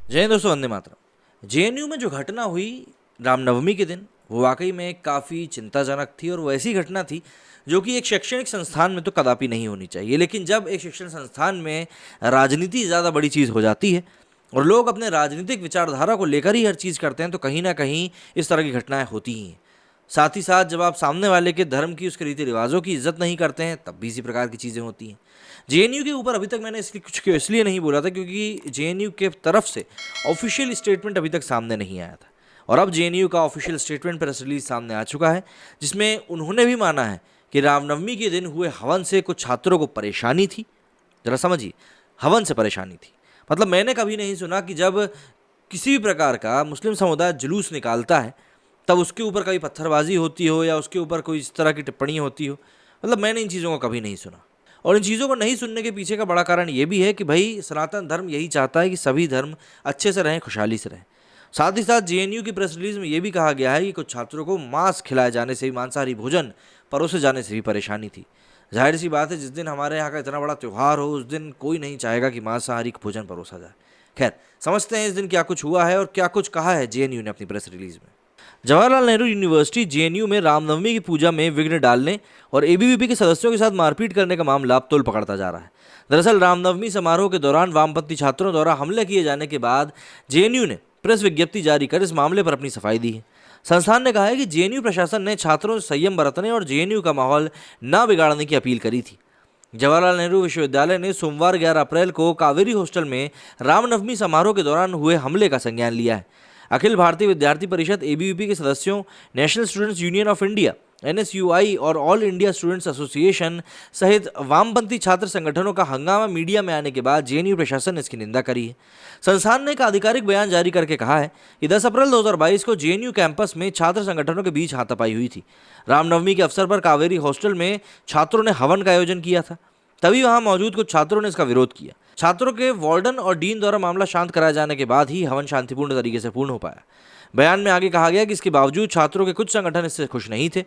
जय हिंद दोस्तों, वंदे मातरम। जेएनयू में जो घटना हुई रामनवमी के दिन, वो वाकई में काफ़ी चिंताजनक थी और वो ऐसी घटना थी जो कि एक शैक्षणिक संस्थान में तो कदापि नहीं होनी चाहिए। लेकिन जब एक शिक्षण संस्थान में राजनीति ज़्यादा बड़ी चीज़ हो जाती है और लोग अपने राजनीतिक विचारधारा को लेकर ही हर चीज़ करते हैं, तो कहीं ना कहीं इस तरह की घटनाएं होती ही हैं। साथ ही साथ जब आप सामने वाले के धर्म की, उसके रीति रिवाजों की इज्जत नहीं करते हैं, तब भी इसी प्रकार की चीज़ें होती हैं। जेएनयू के ऊपर अभी तक मैंने इसलिए कुछ क्यों इसलिए नहीं बोला था क्योंकि जेएनयू के तरफ से ऑफिशियल स्टेटमेंट अभी तक सामने नहीं आया था, और अब जेएनयू का ऑफिशियल स्टेटमेंट प्रेस रिलीज सामने आ चुका है, जिसमें उन्होंने भी माना है कि रामनवमी के दिन हुए हवन से कुछ छात्रों को परेशानी थी। जरा समझिए, हवन से परेशानी थी मतलब मैंने कभी नहीं सुना कि जब किसी भी प्रकार का मुस्लिम समुदाय जुलूस निकालता है तब उसके ऊपर कभी पत्थरबाजी होती हो या उसके ऊपर कोई इस तरह की टिप्पणी होती हो। मतलब मैंने इन चीज़ों को कभी नहीं सुना, और इन चीज़ों को नहीं सुनने के पीछे का बड़ा कारण ये भी है कि भाई सनातन धर्म यही चाहता है कि सभी धर्म अच्छे से रहें, खुशहाली से रहें। साथ ही साथ जेएनयू की प्रेस रिलीज में ये भी कहा गया है कि कुछ छात्रों को मांस खिलाए जाने से भी, मांसाहारी भोजन परोसे जाने से भी परेशानी थी। जाहिर सी बात है, जिस दिन हमारे यहाँ का इतना बड़ा त्यौहार हो, उस दिन कोई नहीं चाहेगा कि मांसाहारी भोजन परोसा जाए। खैर, समझते हैं इस दिन क्या कुछ हुआ है और क्या कुछ कहा है जेएनयू ने अपनी प्रेस रिलीज में। जवाहरलाल नेहरू यूनिवर्सिटी जेएनयू में रामनवमी की पूजा में विघ्न डालने और एबीवीपी के सदस्यों के साथ मारपीट करने का मामला अब तूल पकड़ता जा रहा है। दरअसल रामनवमी समारोह के दौरान वामपंथी छात्रों द्वारा हमले किए जाने के बाद जेएनयू ने प्रेस विज्ञप्ति जारी कर इस मामले पर अपनी सफाई दी है। संस्थान ने कहा है कि जेएनयू प्रशासन ने छात्रों से संयम बरतने और जेएनयू का माहौल न बिगाड़ने की अपील करी थी। जवाहरलाल नेहरू विश्वविद्यालय ने सोमवार 11 अप्रैल को कावेरी हॉस्टल में रामनवमी समारोह के दौरान हुए हमले का संज्ञान लिया है। अखिल भारतीय विद्यार्थी परिषद एबीवीपी के सदस्यों, national students union of India NSUI और ऑल इंडिया स्टूडेंट्स एसोसिएशन सहित वामपंथी छात्र संगठनों का हंगामा मीडिया में आने के बाद जेएनयू प्रशासन ने इसकी निंदा करी है। संस्थान ने एक आधिकारिक बयान जारी करके कहा है कि 10 अप्रैल 2022 को जेएनयू कैंपस में छात्र संगठनों के बीच हाथापाई हुई थी। रामनवमी के अवसर पर कावेरी हॉस्टल में छात्रों ने हवन का आयोजन किया था, तभी वहां मौजूद कुछ छात्रों ने इसका विरोध किया। छात्रों के वार्डन और डीन द्वारा मामला शांत कराए जाने के बाद ही हवन शांतिपूर्ण तरीके से पूर्ण हो पाया। बयान में आगे कहा गया कि इसके बावजूद छात्रों के कुछ संगठन इससे खुश नहीं थे।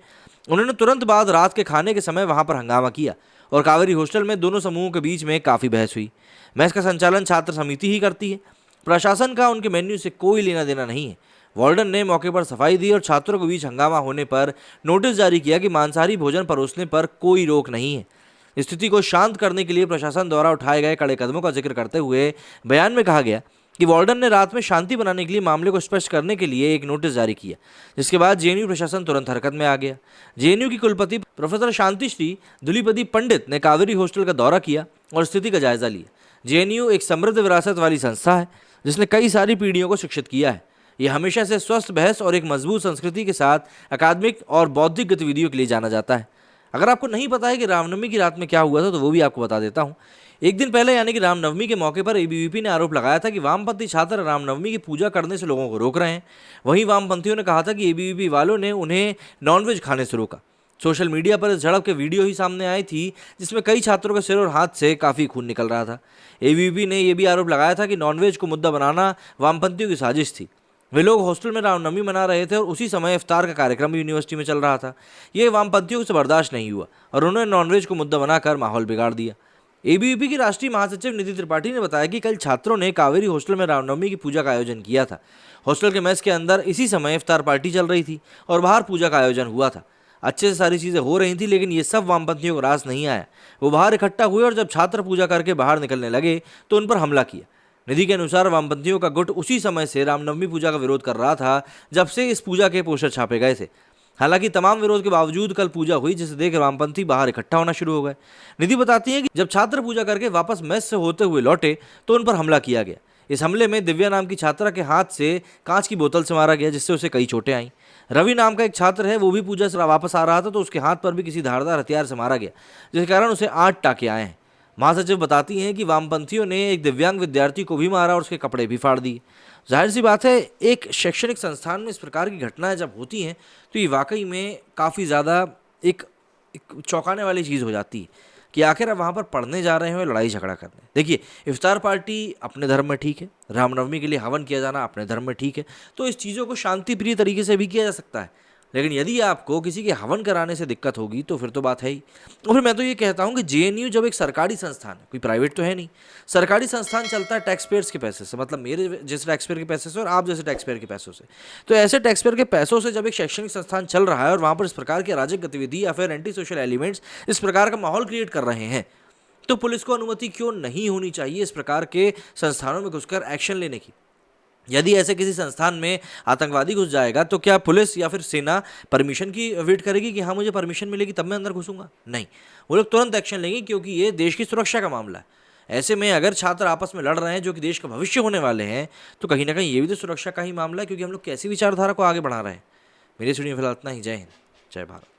उन्होंने तुरंत बाद रात के खाने के समय वहां पर हंगामा किया और कावेरी हॉस्टल में दोनों समूहों के बीच में काफ़ी बहस हुई। मैच का संचालन छात्र समिति ही करती है, प्रशासन का उनके मेन्यू से कोई लेना देना नहीं है। वार्डन ने मौके पर सफाई दी और छात्रों के बीच हंगामा होने पर नोटिस जारी किया कि मांसाहारी भोजन परोसने पर कोई रोक नहीं है। स्थिति को शांत करने के लिए प्रशासन द्वारा उठाए गए कड़े कदमों का जिक्र करते हुए बयान में कहा गया कि वार्डन ने रात में शांति बनाने के लिए मामले को स्पष्ट करने के लिए एक नोटिस जारी किया, जिसके बाद जेएनयू प्रशासन तुरंत हरकत में आ गया। जेएनयू की कुलपति प्रोफेसर शांतिश्री दुलीपति पंडित ने कावेरी हॉस्टल का दौरा किया और स्थिति का जायजा लिया। जेएनयू एक समृद्ध विरासत वाली संस्था है जिसने कई सारी पीढ़ियों को शिक्षित किया है। यह हमेशा से स्वस्थ बहस और एक मजबूत संस्कृति के साथ अकादमिक और बौद्धिक गतिविधियों के लिए जाना जाता है। अगर आपको नहीं पता है कि रामनवमी की रात में क्या हुआ था, तो वो भी आपको बता देता हूँ। एक दिन पहले यानी कि रामनवमी के मौके पर एबीवीपी ने आरोप लगाया था कि वामपंथी छात्र रामनवमी की पूजा करने से लोगों को रोक रहे हैं। वहीं वामपंथियों ने कहा था कि एबीवीपी वालों ने उन्हें नॉनवेज खाने से रोका। सोशल मीडिया पर इस झड़प के वीडियो ही सामने आई थी, जिसमें कई छात्रों के सिर और हाथ से काफ़ी खून निकल रहा था। एबीवीपी ने यह भी आरोप लगाया था कि नॉनवेज को मुद्दा बनाना वामपंथियों की साजिश थी। वे लोग हॉस्टल में रामनवमी मना रहे थे और उसी समय इफ्तार का कार्यक्रम भी यूनिवर्सिटी में चल रहा था। ये वामपंथियों से बर्दाश्त नहीं हुआ और उन्होंने नॉनवेज को मुद्दा बनाकर माहौल बिगाड़ दिया। एबीवीपी की राष्ट्रीय महासचिव निधि त्रिपाठी ने बताया कि कल छात्रों ने कावेरी हॉस्टल में रामनवमी की पूजा का आयोजन किया था। हॉस्टल के मेस के अंदर इसी समय इफ्तार पार्टी चल रही थी और बाहर पूजा का आयोजन हुआ था। अच्छे से सारी चीज़ें हो रही थी, लेकिन ये सब वामपंथियों को रास नहीं आया। वो बाहर इकट्ठा हुए और जब छात्र पूजा करके बाहर निकलने लगे तो उन पर हमला किया। निधि के अनुसार वामपंथियों का गुट उसी समय से रामनवमी पूजा का विरोध कर रहा था जब से इस पूजा के पोस्टर छापे गए थे। हालांकि तमाम विरोध के बावजूद कल पूजा हुई, जिसे देख वामपंथी बाहर इकट्ठा होना शुरू हो गए। निधि बताती है कि जब छात्र पूजा करके वापस मेस से होते हुए लौटे तो उन पर हमला किया गया। इस हमले में दिव्या नाम की छात्रा के हाथ से कांच की बोतल से मारा गया, जिससे उसे कई चोटें आईं। रवि नाम का एक छात्र है, वो भी पूजा से वापस आ रहा था तो उसके हाथ पर भी किसी धारदार हथियार से मारा गया, जिसके कारण उसे 8 टाके आए हैं। महासचिव बताती हैं कि वामपंथियों ने एक दिव्यांग विद्यार्थी को भी मारा और उसके कपड़े भी फाड़ दिए। जाहिर सी बात है, एक शैक्षणिक संस्थान में इस प्रकार की घटनाएं जब होती हैं तो ये वाकई में काफ़ी ज़्यादा एक चौंकाने वाली चीज़ हो जाती है कि आखिर आप वहाँ पर पढ़ने जा रहे हो, लड़ाई झगड़ा करने। देखिए, इफ्तार पार्टी अपने धर्म में ठीक है, रामनवमी के लिए हवन किया जाना अपने धर्म में ठीक है, तो इस चीज़ों को शांति प्रिय तरीके से भी किया जा सकता है। लेकिन यदि आपको किसी के हवन कराने से दिक्कत होगी तो फिर तो बात है ही। और फिर मैं तो ये कहता हूँ कि जेएनयू जब एक सरकारी संस्थान है, कोई प्राइवेट तो है नहीं, सरकारी संस्थान चलता है टैक्स पेयर्स के पैसे से, मतलब मेरे जैसे टैक्स पेयर के पैसे से और आप जैसे टैक्स पेयर के पैसों से। तो ऐसे टैक्स पेयर के पैसों से जब एक शैक्षणिक संस्थान चल रहा है और वहाँ पर इस प्रकार की अराजक गतिविधि या फिर एंटी सोशल एलिमेंट्स इस प्रकार का माहौल क्रिएट कर रहे हैं, तो पुलिस को अनुमति क्यों नहीं होनी चाहिए इस प्रकार के संस्थानों में घुसकर एक्शन लेने की। यदि ऐसे किसी संस्थान में आतंकवादी घुस जाएगा तो क्या पुलिस या फिर सेना परमिशन की वेट करेगी कि हाँ मुझे परमिशन मिलेगी तब मैं अंदर घुसूंगा? नहीं, वो लोग तुरंत एक्शन लेंगे, क्योंकि ये देश की सुरक्षा का मामला है। ऐसे में अगर छात्र आपस में लड़ रहे हैं जो कि देश का भविष्य होने वाले हैं, तो कहीं ना कहीं ये भी तो सुरक्षा का ही मामला है, क्योंकि हम लोग कैसी विचारधारा को आगे बढ़ा रहे हैं। मेरी स्टूडियो फिलहाल इतना ही। जय हिंद, जय भारत।